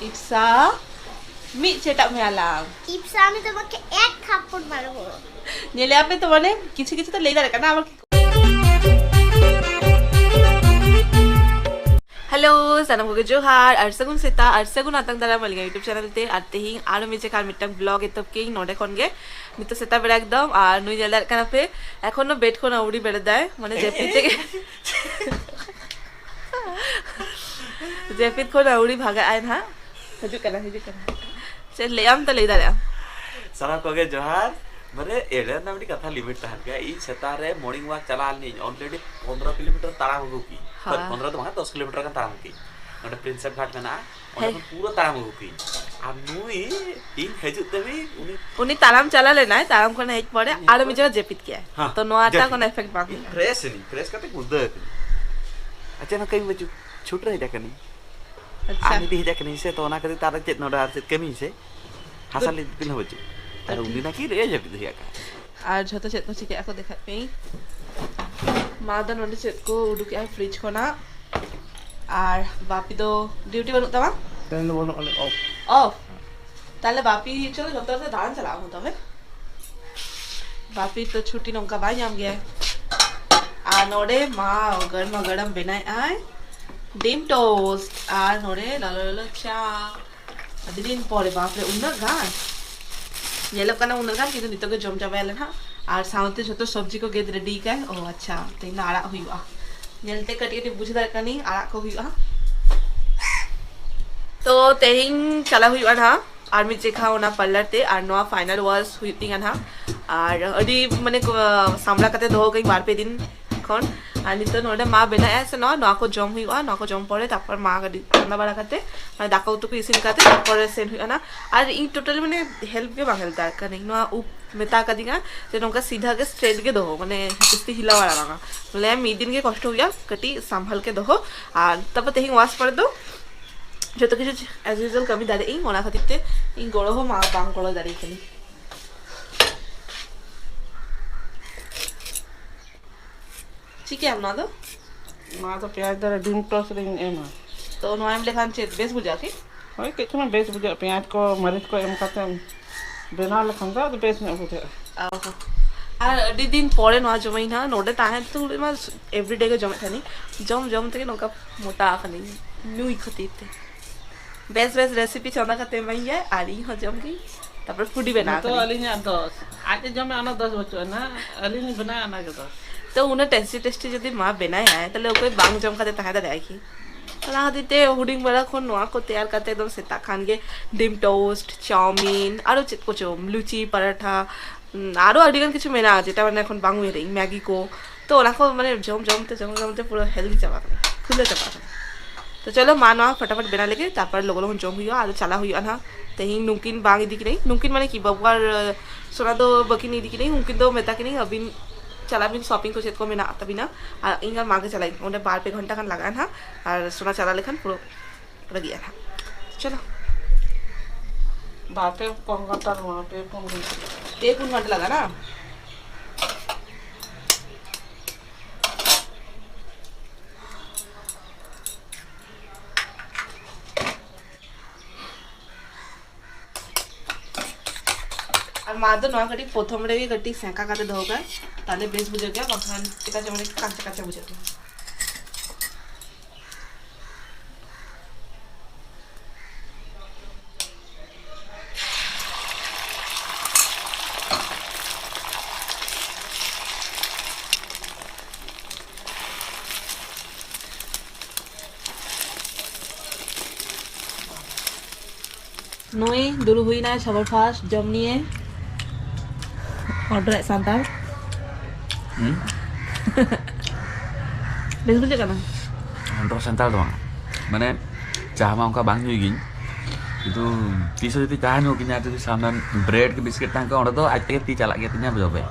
YPSA me চেটাক মে আলাম ইপসা আমি তোমাকে এক থাপ্পড় মারবো নিলে আপনি তো মানে কিছু কিছু তো লেই দাঁড়ে কেন আমার Hello, sana ko Johar, arsagun seta, arsagun atang dara malinga YouTube channel te artehing aro meche kar mitang vlog etop ke node khonge nito seta bera ekdom ar nui jalar kanape ekhono bed khona uri bere day mane jepit থেকে jepit khona uri bhaga ain ha haju kana se le am to le dara sana ko Johar মানে এর নামটি কথা limit তাহার গে এই সেতারে morning walk চালালনি already 15 kilometre তাড়াহুড়ো কি 15 তো মানে 10 কিলোমিটার kan তাড়াহুড়ো কি মানে প্রিন্সেপ ঘাট মেনা অনেক পুরো তাড়াহুড়ো কি আর নুই ইন হেজু দেবি উনি তারাম চালালে না তারাম কোন হেজ পড়ে আর আমি জায়গা জেপিত কে তো নোয়াটা কোন এফেক্ট বাকি ফ্রেশ কাতে গুদ আচ্ছা না কই মজু ছুট রही দেখনি अच्छा আমি দিহি দেখনি সে তো না করি তার চেত নডা আর চেত কেমি সে হাসালি দিন হচ্ছে আর উনি নাকি রে যাবি দিয়া কা আর যত চেত को চিকে ako দেখা পেই মাদা নন্ডে চেত को উডুকে আর ফ্রিজ কোনা আর বাপি তো ডিউটি বানু তামা তাহলে বলো অফ অফ তাহলে বাপি চলো যত আছে দাঁড়ান চালাবো তবে বাপি তো ছুটি নঙ্কা বাই নাম গিয়া আর নড়ে মা গরমা গরম বেনাই আয় ডিম টোস্ট আর নড়ে লালো লালো চা দিন পরে বাপরে উন্নত গান ये लोग का ना उन्नत गान किन्तु नितो के जम जावे हा और साउथे जतो सब्जी को गेद रेडी का ओ अच्छा तेना आड़ा हुइबा नेलते कटी बुझदार कनी आड़ा को हुइबा तो तेहिं चला हुइबा ना और मी जे खाओ ना पार्लर ते और नोआ फाइनल वाज हुइतिंग ना और अडी माने सामला कते दो गई बार पे दिन खन আর নিতো নড়ে মা বেনা আছে না নকো জম হইবা নকো জম পড়ে তারপর মা গাড়ি ঠান্ডা বাড়া খাতে মানে দাকাও তো ইসিন খাতে তারপরে সেন হইয়া না আর ই টোটালি মানে হেল্প কে বাঙাল তার কারণ না উপ মেতা কা দিগা যে নকা সিধা के स्ट्रेट के दो মানে किस्ती हिलावा रहा बोले मी दिन के कष्ट हुआ कटी संभाल के दो আর তারপর তেহিং ওয়াশ করে দো যত কিছু অ্যাজ ইউজুয়াল কমি দাঁড়ে এই মনা খাতিতে এই গড়হ মা বাং করে দাঁড়িয়ে খেলি ठीक है ना तो মা তো পেঁয়াজ দ্বারা ডিম টস রিং এমা तो नोएम लेखान चेत बेस बुझा के ওই কিছু না বেশ বুঝা পেঁয়াজ কো মরিচ কো এম কাতে বেনা লখন তো বেশ না বুঝা আর আডি দিন পরে নোয়া জমাই না নোডে তাহে তো মা এভরিডे के জমে থানি জম থেকে নকা মোটা খানি নুই খতিতে বেস রেসিপি চন্দা কাতে মাইয়া আরি হ জম গই তারপর ফুডি बना তো আলিনা 10 আজ জমে আনা 10 বছর না আলিনা बना आना के 10 तो उन्हें टेस्टी जदि माँ बनाए आए तो कोई बांग जम खाते तहां देखी ना दीते हुडिंग बड़ा खन नोआ को तैयार करते एकदम सेता खान के डिम टोस्ट चाउमिन आरो चेत को लुची पराठा आरो अडिगन किछु मेना जेटा माने এখন বাং হয়ে রই ম্যাগি কো তো ওনাকো মানে জমতে পুরো হেলদি চাপা খুলে চাপা तो चलो माँ ना फटाफट बना लेके तापर लोग लोग जम हुआ आरो चला हुआ ना तेही नुकिन बांग इदी की नहीं नुकिन माने की बबुआर सोना दो बकिन इदी की नहीं नुकिन दो मेता की नहीं अभी चला बिन शॉपिंग को चेत को मेना तभी ना इंगार मागे चलाई उन्हें 12 घंटा खान लगा था और सोना चला लेखन पूरा गया था चलो बापे कौन घंटा वहाँ पे 1 घंटा लगा ना আর মা তো নয়া কাটি প্রথম রে কাটি সেকা কাতে দোগা তাহলে বেশ বুঝে গিয়া বখান এটা যেমন কাঁচা কাঁচা বুঝে নই দুরু হই না সবার ফার্স্ট জম নিয়ে order at santai bees buja kana Untuk sental doang মানে চা মা অঙ্কা বাং হই গিন কিন্তু পিছে যদি চা নো কিনা যদি সামনে ব্রেড के बिस्किट टांग ओंडे तो आज तक ती चला गया तिना बजबे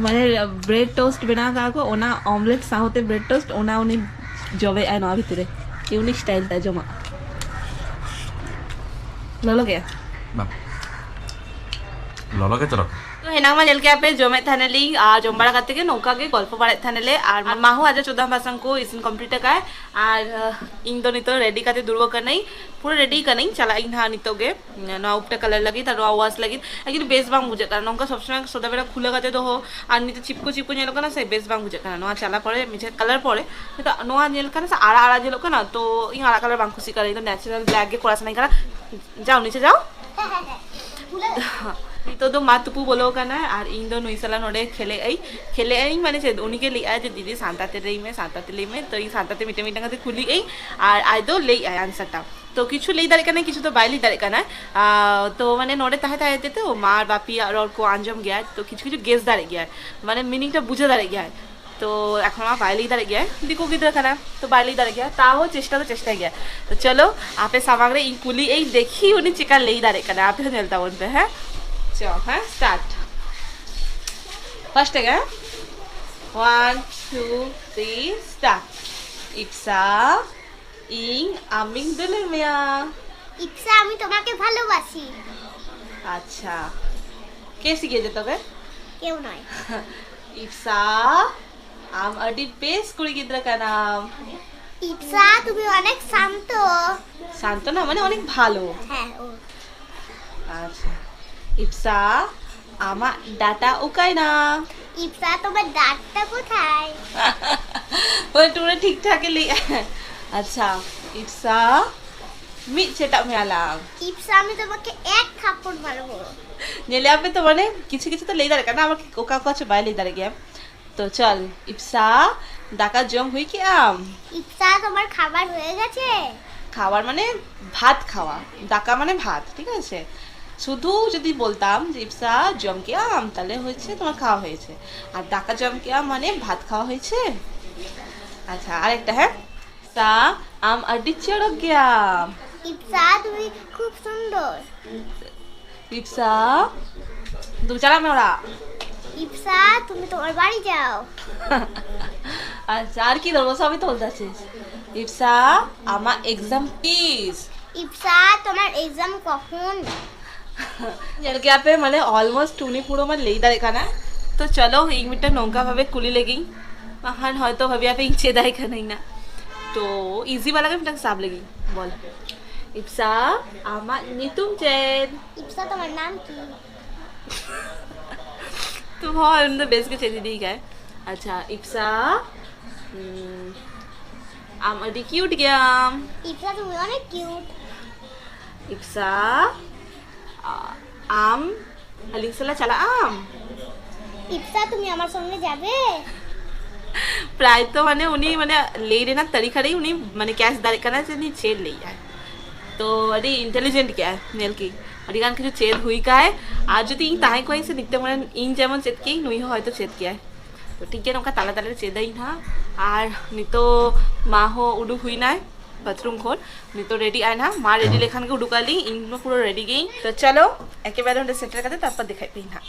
माने ब्रेड टोस्ट बना का ओना ऑमलेट साहोते ब्रेड टोस्ट ओना उनी जबे आय ना भितरे यूनिक स्टाइल ता जमा ललो गया ललो के चलो तो हेनांग मा जेलके आपे जमे थानेली और जम बड़ा करते के नौका के गल्प बाड़े थानेले और माहू आज 14 भाषण को इसिन कंप्लीट का और इन दो नितो रेडी करते दुर्गो करनई पूरा रेडी करनई चला इन हा नितो गे ना उपटा कलर लगी तार आवाज लगी एक्चुअली बेस बांग बुझे कारण नौका सब समय सदा बेरा खुला करते दो हो और नितो चिपको चिपको नेलो kana से बेस बांग बुझे कारण नोआ चला पड़े मिचे कलर पड़े तो नोआ नेल kana से आड़ा आड़ा जेलो kana तो इन आड़ा कलर बांग खुशी करे तो नेचुरल ब्लैक के कोरास नहीं करा जाओ नीचे जाओ तो दो मा तुपू बोलो कना और इन दो नुईसला नोडे खेले आई माने से उन्हीं के लिए आज दीदी सांताते रही में सांताते में तो इन सांताते मिटे मिटे का खुली आई और आज दो ले आए आंसरटा तो किछु ले दारे कना किछु तो बाइली दारे कना तो माने नोडे ताहे ताहे तो मार बापी और को आंजम गया तो किछु किछु गेस दारे गया माने मीनिंगटा बुझे दारे गया तो এখন আমার বাইলেই দাঁড়িয়ে গিয়ে দিকো কি দেখানা তো বাইলেই দাঁড়িয়ে গিয়ে তাও চেষ্টা গিয়া তো চলো আপে সামগ্রে ই কুলি এই দেখি উনি চিকা লেই দাঁড়িয়ে কানা আপে নেলতা বলতে হ্যাঁ চল হ্যাঁ স্টার্ট ফার্স্ট আগে 1 2 3 স্টার্ট ইপসা ইং আমিং দিলে মিয়া ইচ্ছা আমি তোমাকে ভালোবাসি। আচ্ছা কে শিখিয়েছে তোকে? কেউ নয়। ইপসা আম আডি বেস কুড়ি গিদ্রা কা নাম ইপসা তুমি অনেক শান্ত। শান্ত না মানে অনেক ভালো। হ্যাঁ ও। আচ্ছা ইপসা আমা ডাটা উকাই না। ইপসা তোমার দাঁতটা কোথায়? ওই টুরে ঠিকঠাক লি। আচ্ছা ইপসা মি চেটা মেলাম। ইপসা আমি তোমাকে এক থাপ্পড় মারবো। নেলে আপে তো মানে কিছু কিছু তো লেই দাঁড়ে কেন আমার ওকা কাছে বাইরে দাঁড়ে গিয়া তো চল ইপসা ডাকা জম হুই কি আম ইপসা তোমার খাবার হয়ে গেছে? খাবার মানে ভাত খাওয়া ডাকা মানে ভাত ঠিক আছে শুধু যদি বলতাম যে ইপসা জম কি আম তাহলে হয়েছে তোমার খাওয়া হয়েছে আর ডাকা জম কি আম মানে ভাত খাওয়া হয়েছে আচ্ছা আরেকটা হ্যাঁ সা আম আডি চড়ক গিয়া ইপসা তুমি খুব সুন্দর। ইপসা তুমি চালা মেরা ইপসা তুমি তোমার বাড়ি যাও। আচ্ছা আর কি ধরবো সবই তো বলতেছিস ইপসা আমার এক্সাম পিস ইপসা তোমার এক্সাম কখন? যেলকে আপে মানে অলমোস্ট টুনি পুরো মানে লেই দাঁড়ে কানা তো চলো एक मिनट नौका भावे कुली लेगी महान হয়তো ভাবি আপে ইচ্ছে দাই খানাই না তো ইজি वाला का मिनट साब लेगी बोल ইপসা আমার নিতুম চেন ইপসা তোমার নাম কি? तुम हो उन बेस के चेदी दी है अच्छा इप्सा आम अडी क्यूट गया ইপসা তুমি অনেক কিউট। इप्सा आम अलिंगसला चला आम ইপসা তুমি আমার সঙ্গে যাবে? प्राय तो माने उन्हीं माने ले लेना तरीका नहीं उन्हीं माने कैश दारे करना चाहिए छेद ले जाए तो अरे इंटेलिजेंट क्या है नेल की अरे गान के जो छेद हुई का है आज जो तीन ताहे कोई से दिखते माने इन जेमन छेद की नुई हो तो छेद किया है तो ठीक है नौका ताला ताला छेद ही था और नहीं तो माँ हो उड़ू हुई ना है बाथरूम खोल नहीं तो रेडी आए ना माँ रेडी लेखान के उड़ूका ली इन में पूरा रेडी गई तो चलो एक बार हम सेटल करते तब पर दिखाई पी ना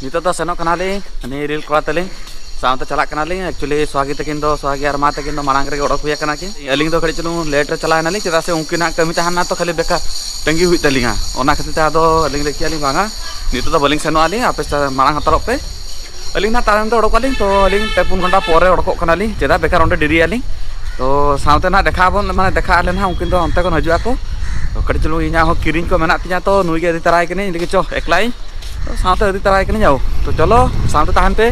नितो तो सेनों कनालिंग अनि रील कोड़ा तलिंग सामते चला कनालिंग एक्चुअली स्वागी तकिन दो स्वागी और मा तकिन दो मांग रे ओडक हुया कना कि अलिंग दो खड़ी चलू लेट रे चला नाली चेदा से उनकिना कमी तहना तो खाली बेकार तंगी हुई तलिंगा ओना खातिर ते आदो अलिंग लेकी आलिंग बांगा नितो तो बलिंग सेनो आलिंग आपे मांग हतरप पे अलिंग ना तारम तो ओडक आलिंग तो अलिंग 3-4 घंटा पोरे ओडकोक कनालिंग चेदा बेकार ओंडे डिरी आलिंग तो सामते ना देखा बन माने देखा आले ना उनकिन दो अंते को हजुआ को तो कड़ी चलू इना हो किरिंग को मेना तिया तो नुई के अदि तराय कने लेके चो एकलाई तो सामते अदि तराय कने जाओ तो चलो सामते ताहन पे